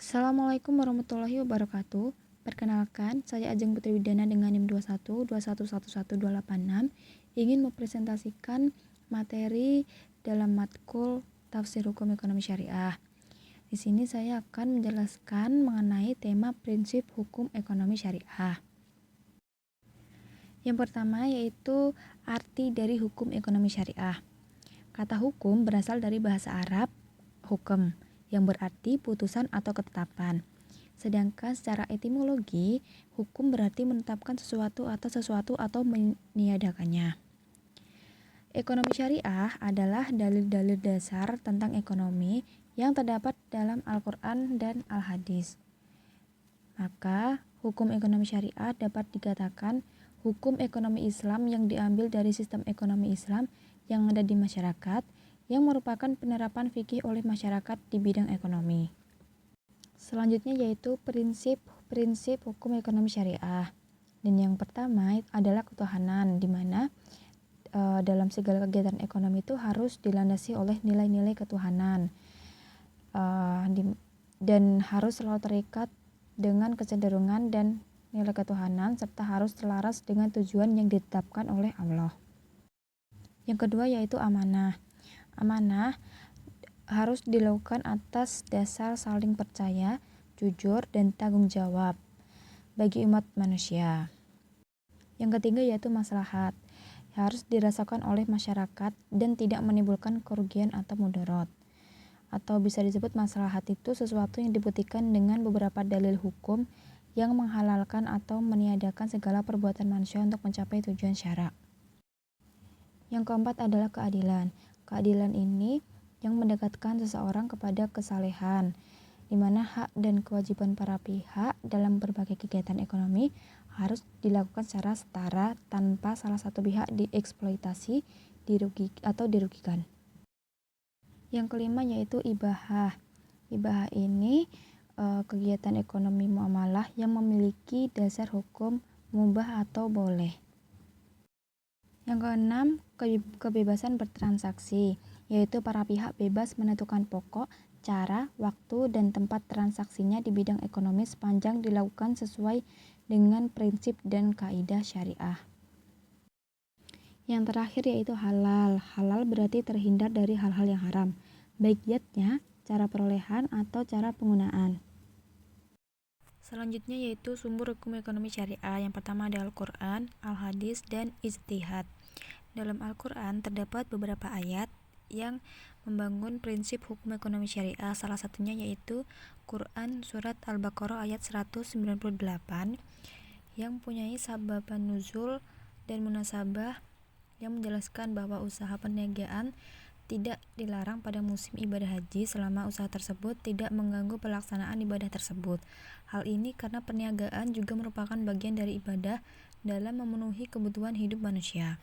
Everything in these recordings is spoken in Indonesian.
Assalamualaikum warahmatullahi wabarakatuh. Perkenalkan, saya Ajeng Putri Widana dengan NIM 2121112886 ingin mempresentasikan materi dalam matkul Tafsir Hukum Ekonomi Syariah. Di sini saya akan menjelaskan mengenai tema prinsip hukum ekonomi syariah. Yang pertama yaitu arti dari hukum ekonomi syariah. Kata hukum berasal dari bahasa Arab hukum, yang berarti putusan atau ketetapan. Sedangkan secara etimologi, hukum berarti menetapkan sesuatu atau meniadakannya. Ekonomi syariah adalah dalil-dalil dasar tentang ekonomi yang terdapat dalam Al-Quran dan Al-Hadis. Maka, hukum ekonomi syariah dapat dikatakan hukum ekonomi Islam yang diambil dari sistem ekonomi Islam yang ada di masyarakat, yang merupakan penerapan fikih oleh masyarakat di bidang ekonomi. Selanjutnya yaitu prinsip hukum ekonomi syariah. Dan yang pertama adalah ketuhanan, di mana dalam segala kegiatan ekonomi itu harus dilandasi oleh nilai-nilai ketuhanan, dan harus selalu terikat dengan kecenderungan dan nilai ketuhanan, serta harus selaras dengan tujuan yang ditetapkan oleh Allah. Yang kedua yaitu amanah. Amanah harus dilakukan atas dasar saling percaya, jujur, dan tanggung jawab bagi umat manusia. Yang ketiga yaitu maslahat. Harus dirasakan oleh masyarakat dan tidak menimbulkan kerugian atau mudarat. Atau bisa disebut maslahat itu sesuatu yang dibuktikan dengan beberapa dalil hukum yang menghalalkan atau meniadakan segala perbuatan manusia untuk mencapai tujuan syara'. Yang keempat adalah keadilan. Keadilan ini yang mendekatkan seseorang kepada kesalehan, di mana hak dan kewajiban para pihak dalam berbagai kegiatan ekonomi harus dilakukan secara setara tanpa salah satu pihak dieksploitasi, dirugikan. Yang kelima yaitu ibahah. Ibahah ini kegiatan ekonomi muamalah yang memiliki dasar hukum mubah atau boleh. Yang keenam, kebebasan bertransaksi, yaitu para pihak bebas menentukan pokok, cara, waktu, dan tempat transaksinya di bidang ekonomi sepanjang dilakukan sesuai dengan prinsip dan kaidah syariah. Yang terakhir yaitu halal. Halal berarti terhindar dari hal-hal yang haram, baik zatnya, cara perolehan, atau cara penggunaan. Selanjutnya yaitu sumber hukum ekonomi syariah. Yang pertama ada Al-Quran, Al-Hadis, dan Ijtihad. Dalam Al-Quran terdapat beberapa ayat yang membangun prinsip hukum ekonomi syariah. Salah satunya yaitu Quran Surat Al-Baqarah ayat 198 yang mempunyai sababan nuzul dan munasabah yang menjelaskan bahwa usaha perniagaan tidak dilarang pada musim ibadah haji selama usaha tersebut tidak mengganggu pelaksanaan ibadah tersebut. Hal ini karena perniagaan juga merupakan bagian dari ibadah dalam memenuhi kebutuhan hidup manusia.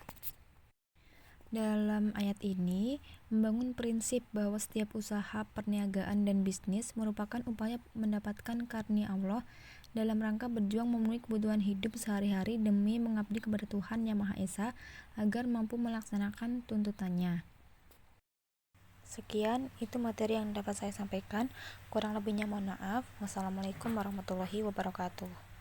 Dalam ayat ini membangun prinsip bahwa setiap usaha perniagaan dan bisnis merupakan upaya mendapatkan karunia Allah dalam rangka berjuang memenuhi kebutuhan hidup sehari-hari demi mengabdi kepada Tuhan Yang Maha Esa agar mampu melaksanakan tuntutannya. Sekian, itu materi yang dapat saya sampaikan. Kurang lebihnya mohon maaf. Wassalamualaikum warahmatullahi wabarakatuh.